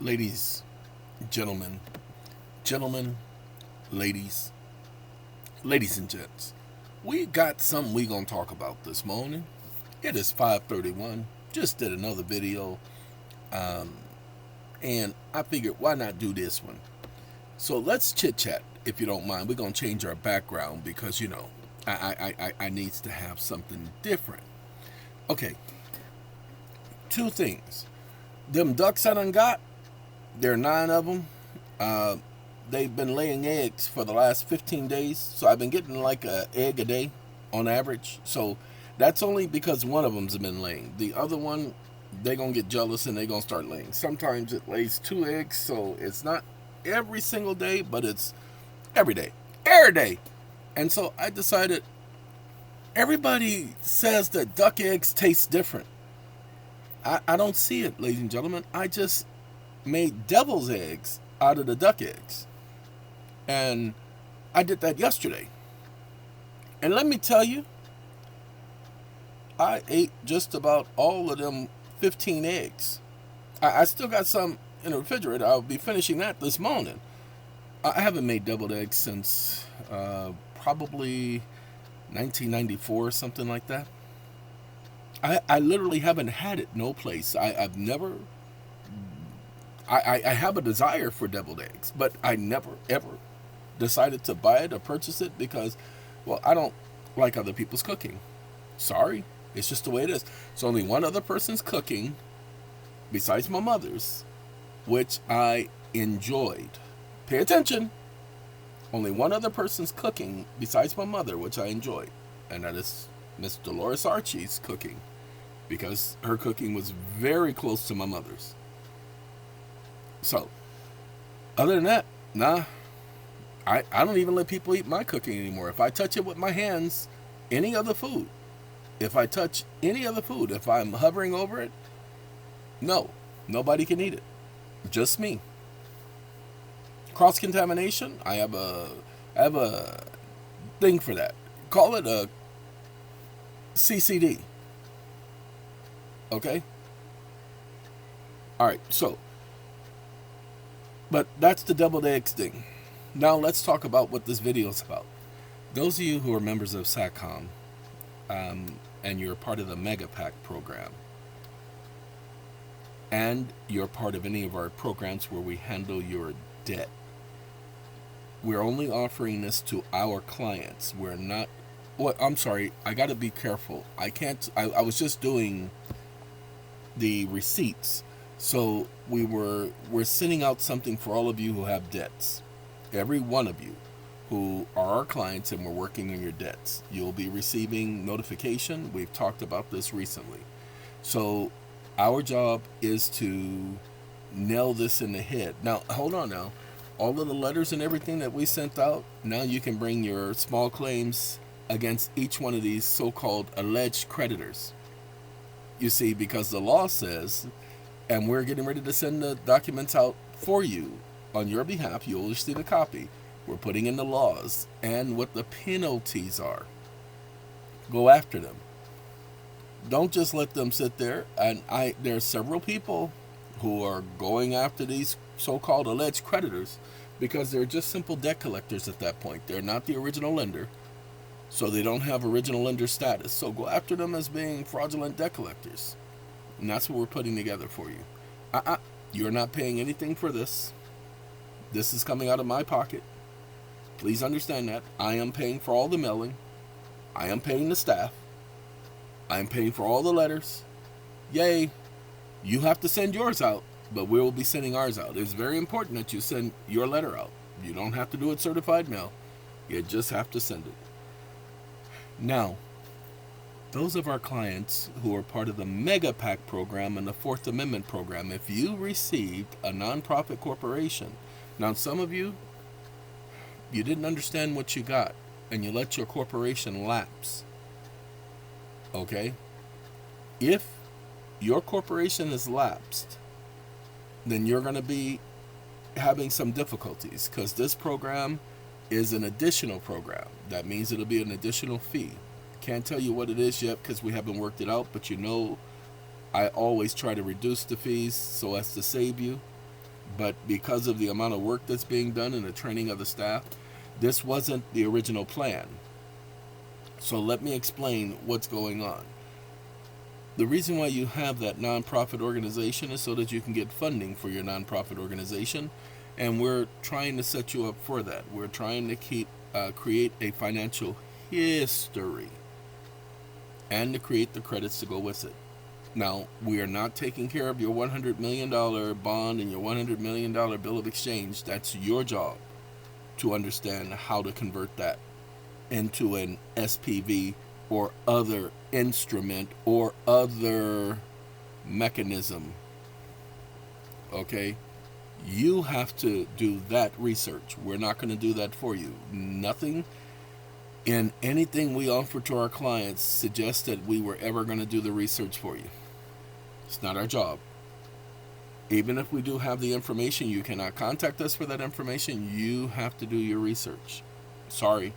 Ladies, gentlemen, gentlemen, ladies, ladies and gents, we got something we gonna talk about this morning. It is 5:31. Just did another video, um, and I figured why not do this one. So let's chit chat if you don't mind. We're gonna change our background because I needs to have something different. Okay, two things. Them ducks I done got. There are 9 of them. Uh, they've been laying eggs for the last 15 days, so I've been getting like a egg a day on average. So that's only because one of them's been laying. The other one, they're gonna get jealous and they're gonna start laying. Sometimes it lays 2 eggs, so it's not every single day, but it's every day. And so I decided everybody says that duck eggs taste different. I don't see it, ladies and gentlemen. I just made devil's eggs out of the duck eggs. And I did that yesterday. And let me tell you, I ate just about all of them 15 eggs. I still got some in the refrigerator. I'll be finishing that this morning. I haven't made deviled eggs since probably 1994 or something like that. I literally haven't had it no place. I've never. I have a desire for deviled eggs, but I never ever decided to buy it or purchase it because, well, I don't like other people's cooking. Sorry, it's just the way it is. It's only one other person's cooking besides my mother's, which I enjoyed. Pay attention. Only one other person's cooking besides my mother, which I enjoyed, and that is Miss Dolores Archie's cooking, because her cooking was very close to my mother's. So, other than that, nah, I don't even let people eat my cooking anymore. If I touch it with my hands, any other food, if I touch any other food, if I'm hovering over it, no, nobody can eat it. Just me. Cross contamination, I have a thing for that. Call it a CCD. Okay? Alright, so, but that's the deviled eggs thing. Now let's talk about what this video is about. Those of you who are members of SATCOM, and you're part of the Mega Pack program, and you're part of any of our programs where we handle your debt, we're only offering this to our clients. We're not. Well, I'm sorry. I got to be careful. I can't. I was just doing the receipts. So we're sending out something for all of you who have debts. Every one of you who are our clients and we're working on your debts. You'll be receiving notification. We've talked about this recently. So our job is to nail this in the head. Now, hold on now. All of the letters and everything that we sent out, now you can bring your small claims against each one of these so-called alleged creditors. You see, because the law says, and we're getting ready to send the documents out for you on your behalf, you'll receive a copy. We're putting in the laws and what the penalties are. Go after them. Don't just let them sit there. And there are several people who are going after these so-called alleged creditors because they're just simple debt collectors at that point. They're not the original lender, so they don't have original lender status. So go after them as being fraudulent debt collectors. And that's what we're putting together for you. You're not paying anything for this. This is coming out of my pocket. Please understand that. I am paying for all the mailing. I am paying the staff. I am paying for all the letters. Yay. You have to send yours out, but we will be sending ours out. It's very important that you send your letter out. You don't have to do it certified mail. You just have to send it. Now, those of our clients who are part of the Mega Pack program and the Fourth Amendment program, if you received a nonprofit corporation, now some of you, you didn't understand what you got and you let your corporation lapse. Okay? If your corporation has lapsed, then you're going to be having some difficulties because this program is an additional program. That means it'll be an additional fee. Can't tell you what it is yet because we haven't worked it out, but I always try to reduce the fees so as to save you. But because of the amount of work that's being done and the training of the staff, this wasn't the original plan. So let me explain what's going on. The reason why you have that nonprofit organization is so that you can get funding for your nonprofit organization, and we're trying to set you up for that. We're trying to create a financial history and to create the credits to go with it. Now, we are not taking care of your $100 million bond and your $100 million bill of exchange. That's your job to understand how to convert that into an SPV or other instrument or other mechanism. Okay? You have to do that research. We're not going to do that for you. Nothing in anything we offer to our clients suggests that we were ever going to do the research for you. It's not our job. Even if we do have the information, you cannot contact us for that information. You have to do your research. Sorry.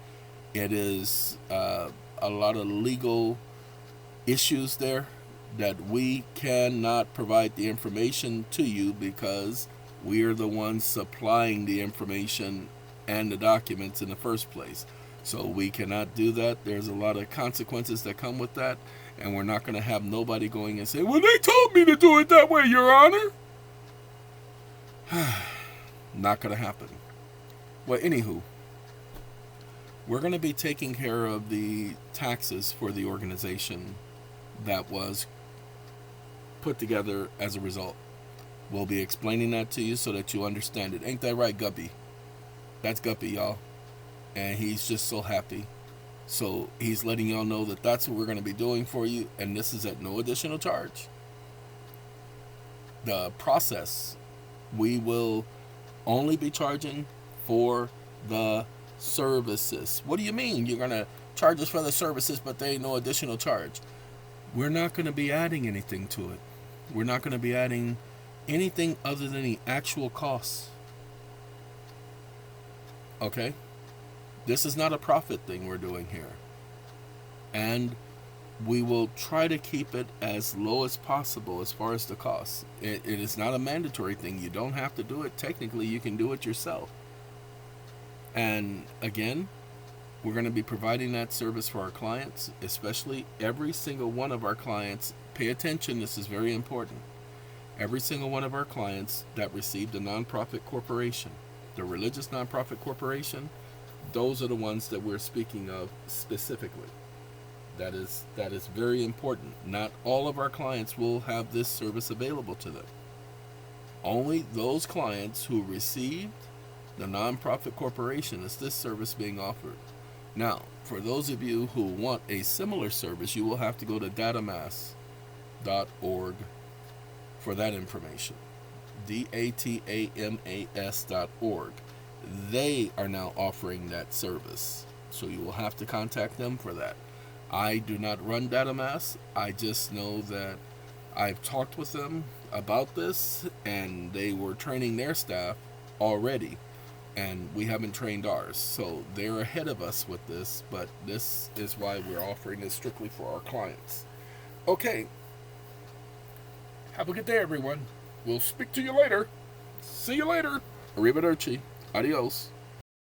It is a lot of legal issues there that we cannot provide the information to you because we are the ones supplying the information and the documents in the first place. So we cannot do that. There's a lot of consequences that come with that, and we're not going to have nobody going and say, well, they told me to do it that way, Your Honor. Not going to happen. Well, anywho, we're going to be taking care of the taxes for the organization that was put together as a result. We'll be explaining that to you so that you understand it. Ain't that right, Guppy? That's Guppy, y'all. And he's just so happy. So he's letting y'all know that that's what we're going to be doing for you, and this is at no additional charge. The process, we will only be charging for the services. What do you mean you're going to charge us for the services but there ain't no additional charge? We're not going to be adding anything to it. We're not going to be adding anything other than the actual costs. Okay? This is not a profit thing we're doing here. And we will try to keep it as low as possible as far as the cost. It is not a mandatory thing. You don't have to do it. Technically, you can do it yourself. And again, we're going to be providing that service for our clients, especially every single one of our clients. Pay attention, this is very important. Every single one of our clients that received a nonprofit corporation, the religious nonprofit corporation, those are the ones that we're speaking of specifically. That is very important. Not all of our clients will have this service available to them. Only those clients who received the nonprofit corporation is this service being offered. Now, for those of you who want a similar service, you will have to go to datamas.org for that information. datamas.org. They are now offering that service. So you will have to contact them for that. I do not run Datamass. I just know that I've talked with them about this, and they were training their staff already, and we haven't trained ours. So they're ahead of us with this, but this is why we're offering this strictly for our clients. Okay. Have a good day, everyone. We'll speak to you later. See you later. Arrivederci. Adios.